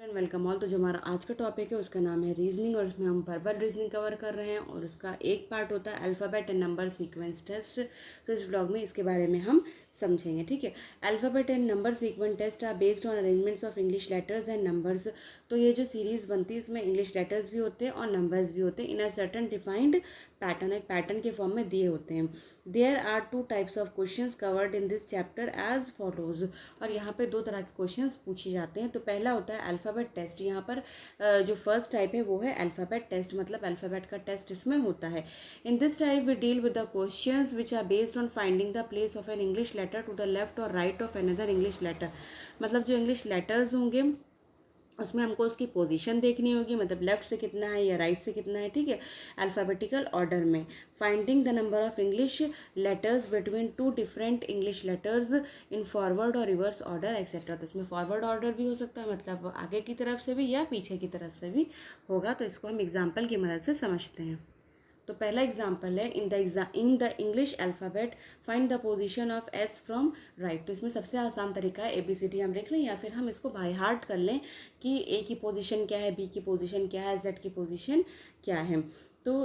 And welcome all. तो जो हमारा आज का टॉपिक है उसका नाम है रीजनिंग और इसमें हम वर्बल रीजनिंग कवर कर रहे हैं और उसका एक पार्ट होता है alphabet and number sequence test. तो इस व्लॉग में इसके बारे में हम समझेंगे, ठीक है। Alphabet and number sequence test are based on arrangements of English letters and numbers. तो ये जो सीरीज़ बनती है इसमें इंग्लिश लेटर्स भी होते हैं और नंबर्स भी होते हैं in a certain defined pattern, एक पैटर्न के फॉर्म में दिए होते हैं। There are two types of questions covered in this chapter as follows. और यहाँ पे दो तरह के क्वेश्चंस पूछे जाते हैं। तो पहला होता है अल्फ़ाबेट टेस्ट। यहाँ पर जो फर्स्ट टाइप है वो है अल्फ़ाबेट टेस्ट, मतलब अल्फ़ाबेट का टेस्ट इसमें होता है। In this type we deal with the questions which are based on finding the place of an English letter to the left और right of another English letter. मतलब जो English letters होंगे उसमें हमको उसकी पोजीशन देखनी होगी, मतलब लेफ्ट से कितना है या राइट से कितना है, ठीक है, अल्फ़ाबेटिकल ऑर्डर में। Finding the number of English letters between two different English letters in forward और रिवर्स ऑर्डर एक्सेट्रा। तो इसमें फॉरवर्ड ऑर्डर भी हो सकता है, मतलब आगे की तरफ से भी या पीछे की तरफ से भी होगा। तो इसको हम एग्जाम्पल की मदद से समझते हैं। तो पहला एग्जाम्पल है इन the English alphabet find the position of S from right. तो इसमें सबसे आसान तरीका है ABCD हम लिख लें या फिर हम इसको बाय हार्ट कर लें कि ए की पोजीशन क्या है, बी की पोजीशन क्या है, जेड की पोजीशन क्या है। तो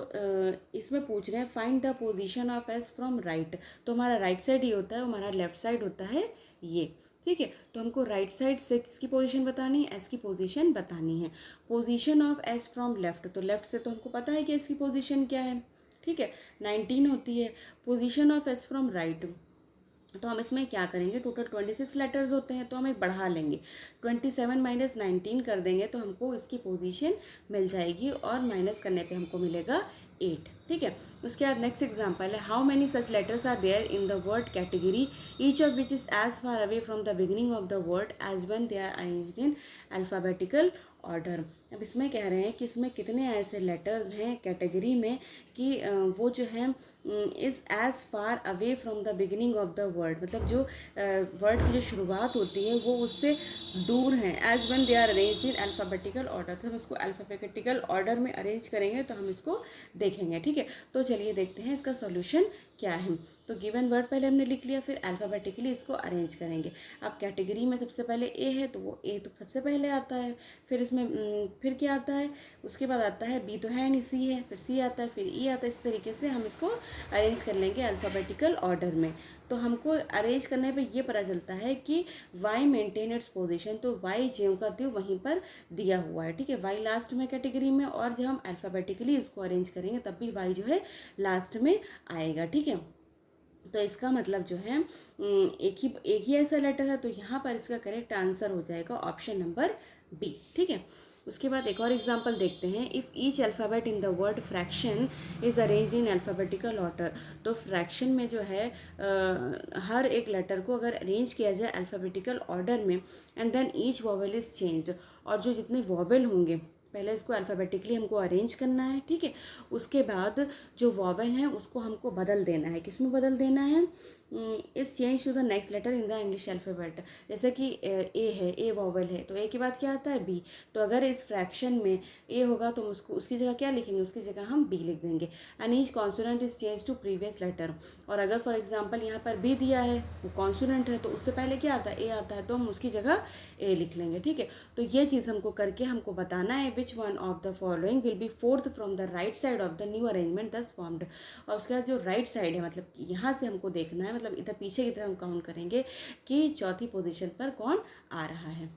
इसमें पूछ रहे हैं find the position of S from right. तो हमारा राइट साइड ये होता है, हमारा लेफ्ट साइड होता है ये, ठीक है। तो हमको राइट साइड से किसकी पोजीशन बतानी है, एस की पोजीशन बतानी है। Position of S from left, तो लेफ्ट से तो हमको पता है कि एस की पोजीशन क्या है, ठीक है, 19 होती है। Position of S from right, तो हम इसमें क्या करेंगे, टोटल 26 लेटर्स होते हैं तो हम एक बढ़ा लेंगे, 27 माइनस 19 कर देंगे तो हमको इसकी पोजीशन मिल जाएगी और माइनस करने पे हमको मिलेगा 8, ठीक है। उसके बाद नेक्स्ट एग्जांपल है how many such letters are there in the word category each of which is as far away from the beginning of the word as when they are arranged in alphabetical order. अब इसमें कह रहे हैं कि इसमें कितने ऐसे letters हैं कैटेगरी में कि वो जो है is as far away from the beginning of the word, मतलब जो वर्ड की जो शुरुआत होती है वो उससे दूर हैं। As when they are arranged in alphabetical order, तो हम इसको अल्फ़ाबेटिकल ऑर्डर में अरेंज करेंगे तो हम इसको देखेंगे, ठीक है। तो चलिए देखते हैं इसका सॉल्यूशन क्या है। तो गिवन वर्ड पहले हमने लिख लिया, फिर अल्फ़ाबेटिकली इसको अरेंज करेंगे। अब कैटेगरी में सबसे पहले ए है तो वो ए तो सबसे पहले आता है, फिर इसमें फिर क्या आता है, उसके बाद आता है बी तो है नहीं, सी है, फिर सी आता है, फिर ई आता है। इस तरीके से हम इसको अरेंज कर लेंगे अल्फ़ाबेटिकल ऑर्डर में। तो हमको अरेंज करने पे ये पता चलता है कि वाई मेंटेन इट्स पोजीशन, तो वाई ज्यों का त्यों वहीं पर दिया हुआ है, ठीक है। वाई लास्ट में कैटेगरी में, और जब हम अल्फ़ाबेटिकली इसको अरेंज करेंगे तब भी वाई जो है लास्ट में आएगा, ठीक है। तो इसका मतलब जो है एक ही ऐसा लेटर है, तो यहाँ पर इसका करेक्ट आंसर हो जाएगा ऑप्शन नंबर बी, ठीक है। उसके बाद एक और एग्जांपल देखते हैं। If each alphabet in the word fraction is arrange in alphabetical order. तो फ्रैक्शन में जो है हर एक लेटर को अगर अरेंज किया जाए अल्फ़ाबेटिकल ऑर्डर में and then each vowel is changed, और जो जितने वॉवेल होंगे पहले इसको अल्फ़ाबेटिकली हमको अरेंज करना है, ठीक है। उसके बाद जो वॉवेल है उसको हमको बदल देना है, किस में बदल देना है, इस change to the next letter in the English alphabet. जैसे कि ए है, ए वॉवेल है तो ए के बाद क्या आता है बी, तो अगर इस फ्रैक्शन में ए होगा तो उसको उसकी जगह क्या लिखेंगे, उसकी जगह हम बी लिख देंगे। And each consonant is change to previous letter. और अगर फॉर एग्जाम्पल यहाँ पर बी दिया है, वो कॉन्सोनेंट है, तो उससे पहले क्या आता है ए आता है, तो हम उसकी जगह ए लिख लेंगे, ठीक है। तो ये चीज़ हमको करके हमको बताना है which one of the following will be fourth from the right side of the new arrangement दस फॉर्म्ड। और उसके बाद जो राइट साइड है, मतलब यहाँ से हमको देखना है, मतलब इधर पीछे की तरफ हम काउंट करेंगे कि चौथी पोजीशन पर कौन आ रहा है।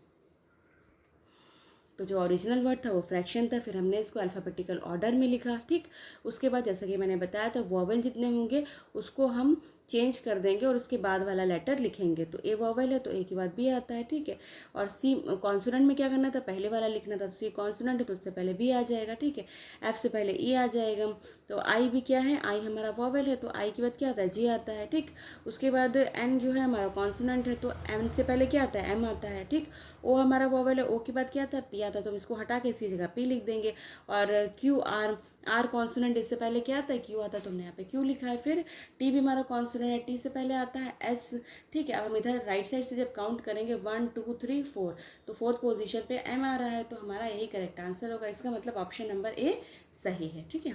तो जो ओरिजिनल वर्ड था वो फ्रैक्शन था, फिर हमने इसको अल्फ़ाबेटिकल ऑर्डर में लिखा, ठीक। उसके बाद जैसा कि मैंने बताया था वॉवेल जितने होंगे उसको हम चेंज कर देंगे और उसके बाद वाला लेटर लिखेंगे। तो ए वॉवेल है तो ए के बाद बी आता है, ठीक है। और सी कॉन्सोनेंट में क्या करना था, पहले वाला लिखना था, तो सी कॉन्सोनेंट है तो उससे पहले बी आ जाएगा, ठीक है। एफ से पहले ई आ जाएगा। तो आई भी क्या है, आई हमारा वॉवेल है तो आई के बाद क्या आता है, जे आता है, ठीक। उसके बाद एन जो है हमारा कॉन्सोनेंट है तो एन से पहले क्या आता है, एम आता है, ठीक। ओ हमारा वॉवेल है, ओ के बाद क्या आता है, पी आता है, तो हम इसको हटा के इसी जगह पी लिख देंगे। और क्यू आर, आर कॉन्सोनेंट, इससे पहले क्या आता है, क्यू आता है, तो हमने यहाँ पे क्यू लिखा है। फिर टी भी हमारा कॉन्सोनेंट है, टी से पहले आता है एस, ठीक है। अब हम इधर राइट साइड से जब काउंट करेंगे 1 2 3 4, तो फोर्थ पोजीशन पे एम आ रहा है, तो हमारा यही करेक्ट आंसर होगा। इसका मतलब ऑप्शन नंबर ए सही है, ठीक है।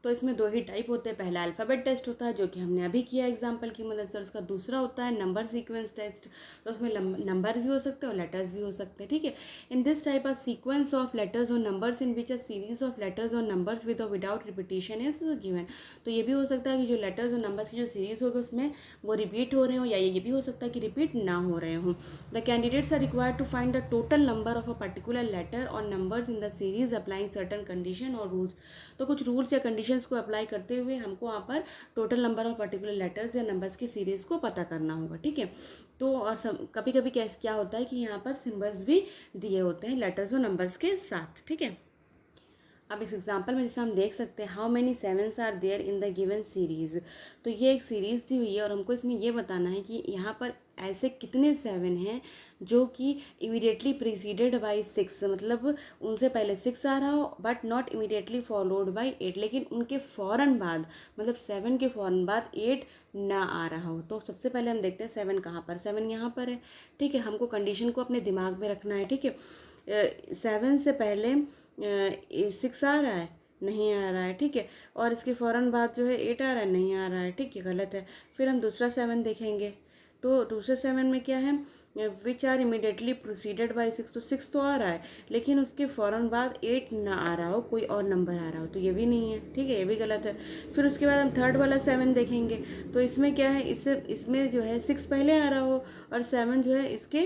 तो इसमें दो ही टाइप होते हैं, पहला अल्फ़ाबेट टेस्ट होता है जो कि हमने अभी किया एग्जाम्पल की मदद से, उसका दूसरा होता है नंबर सीक्वेंस टेस्ट। तो उसमें नंबर भी हो सकते हैं और लेटर्स भी हो सकते हैं, ठीक है। In this type of sequence of letters और numbers in which a series of letters और नंबर्स विद और विदाउट रिपीटिशन इज गिवन। तो ये भी हो सकता है कि जो लेटर्स और नंबर्स की जो सीरीज होगी उसमें वो रिपीट हो रहे हो, या ये भी हो सकता है कि रिपीट ना हो रहे हो। The candidates are required to find the total number of a particular letter और numbers in the series applying certain condition और रूल्स। तो कुछ रूल्स या कंडीशंस को अप्लाई करते हुए हमको वहाँ पर total number of particular letters या नंबर्स की सीरीज़ को पता करना होगा, ठीक है। तो और कभी कभी क्या होता है कि यहाँ पर सिम्बल्स भी दिए होते हैं लेटर्स और नंबर्स के साथ, ठीक है। अब इस एग्जाम्पल में जैसे हम देख सकते हैं how many sevens are there in the given series. तो ये एक सीरीज़ दी हुई है और हमको इसमें ये बताना है कि यहाँ पर ऐसे कितने 7 हैं जो कि इमीडिएटली प्रीसीडेड बाई 6, मतलब उनसे पहले 6 आ रहा हो but not immediately followed by 8, लेकिन उनके फ़ौरन बाद मतलब 7 के फ़ौरन बाद 8 ना आ रहा हो। तो सबसे पहले हम देखते हैं 7 कहाँ पर, 7 यहाँ पर है, ठीक है। हमको कंडीशन को अपने दिमाग में रखना है, ठीक है। 7 से पहले 6 आ रहा है, नहीं आ रहा है, ठीक है। और इसके फ़ौरन बाद जो है 8 आ रहा है, नहीं आ रहा है, ठीक है, गलत है। फिर हम दूसरा 7 देखेंगे, तो दूसरे 7 में क्या है, which are immediately proceeded by 6, तो 6 तो आ रहा है लेकिन उसके फ़ौरन बाद 8 ना आ रहा हो, कोई और नंबर आ रहा हो, तो ये भी नहीं है, ठीक है, ये भी गलत है। फिर उसके बाद हम थर्ड वाला 7 देखेंगे, तो इसमें क्या है, इसमें जो है 6 पहले आ रहा हो और 7 जो है इसके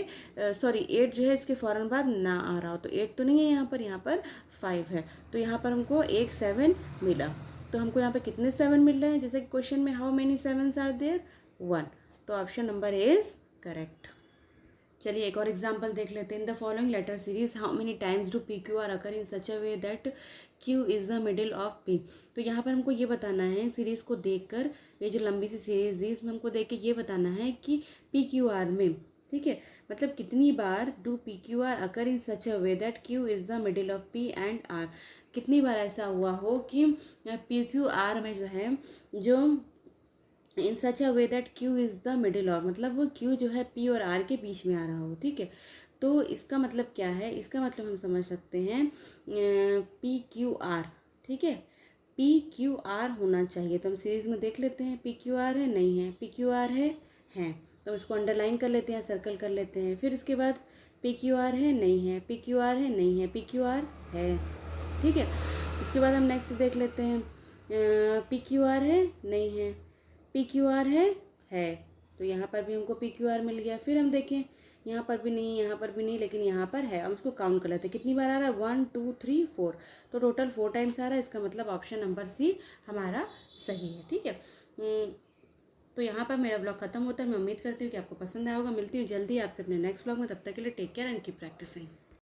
8 जो है इसके फ़ौरन बाद ना आ रहा हो, तो 8 तो नहीं है यहाँ पर 5 है। तो यहाँ पर हमको एक 7 मिला। तो हमको यहाँ पे कितने 7 मिल रहे हैं, जैसे कि क्वेश्चन में how many 7s are there, 1। तो ऑप्शन नंबर इज करेक्ट। चलिए एक और एग्जांपल देख लेते हैं। In the following letter series how many times do P Q R occur in such a way that Q is the middle of P. तो यहाँ पर हमको ये बताना है सीरीज़ को देखकर, ये जो लंबी सी सीरीज दी इसमें हमको देख के ये बताना है कि पी क्यू आर में, ठीक है, मतलब कितनी बार do P Q R occur in such a way that Q is the middle of P and R. कितनी बार ऐसा हुआ हो कि पी क्यू आर में जो है जो in such a way that Q is the middle of, मतलब वो क्यू जो है पी और आर के बीच में आ रहा हो, ठीक है। तो इसका मतलब क्या है, इसका मतलब हम समझ सकते हैं पी क्यू आर, ठीक है, पी क्यू आर होना चाहिए। तो हम सीरीज में देख लेते हैं, पी क्यू आर है, नहीं है, पी क्यू आर है, तो इसको अंडरलाइन कर लेते हैं, सर्कल कर लेते हैं। फिर उसके बाद पी क्यू आर है, नहीं है, पी क्यू आर है, नहीं है, पी क्यू आर है, ठीक है। उसके बाद हम नेक्स्ट देख लेते हैं, पी क्यू आर है, नहीं है, पी क्यू आर है, तो यहाँ पर भी हमको पी क्यू आर मिल गया। फिर हम देखें यहाँ पर भी नहीं, यहाँ पर भी नहीं, लेकिन यहाँ पर है। हम इसको काउंट कर लेते हैं, कितनी बार आ रहा है, 1 2 3 4, तो टोटल 4 टाइम्स आ रहा है। इसका मतलब ऑप्शन नंबर सी हमारा सही है, ठीक है। तो यहाँ पर मेरा ब्लॉग खत्म होता है। मैं उम्मीद करती हूँ कि आपको पसंद आया होगा। मिलती हूँ जल्दी आपसे अपने नेक्स्ट ब्लॉग में, तब तक के लिए take care and keep practising.